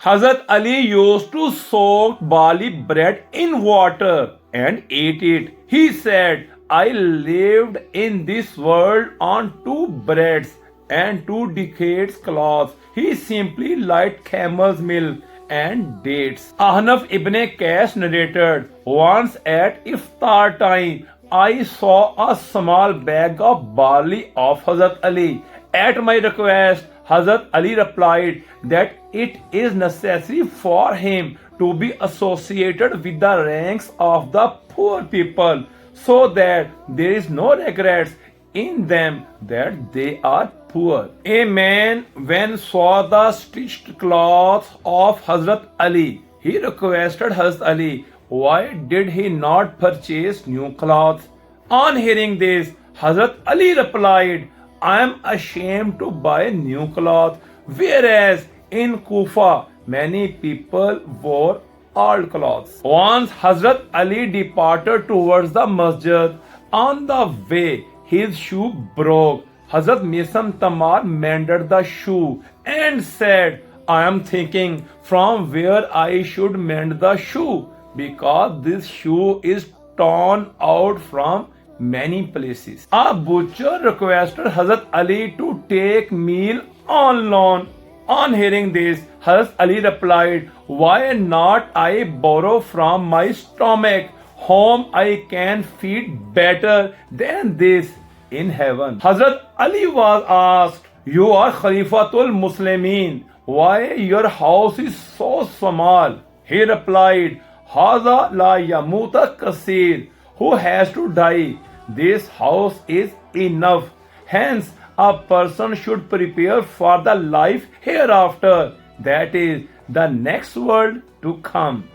Hazrat Ali used to soak barley bread in water and ate it. He said, I lived in this world on 2 breads and 2 decades cloths. He simply liked camel's milk and dates. Ahnaf ibn Qais narrated, once at iftar time, I saw a small bag of barley of Hazrat Ali. At my request, Hazrat Ali replied that it is necessary for him to be associated with the ranks of the poor people so that there is no regrets in them that they are poor. A man when saw the stitched cloth of Hazrat Ali, he requested Hazrat Ali, why did he not purchase new clothes? On hearing this, Hazrat Ali replied, I am ashamed to buy new cloth, whereas in Kufa many people wore old clothes. Once Hazrat Ali departed towards the masjid. On the way, his shoe broke. Hazrat Misam Tamar mended the shoe and said, I am thinking from where I should mend the shoe, because this shoe is torn out from many places. A butcher requested Hazrat Ali to take meal on loan. On hearing this, Hazrat Ali replied, why not I borrow from my stomach, whom I can feed better than this in heaven. Hazrat Ali was asked, you are Khalifatul Muslimin, why your house is so small? He replied, Haza la yamuta kasir, who has to die? This house is enough. Hence, a person should prepare for the life hereafter, that is, the next world to come.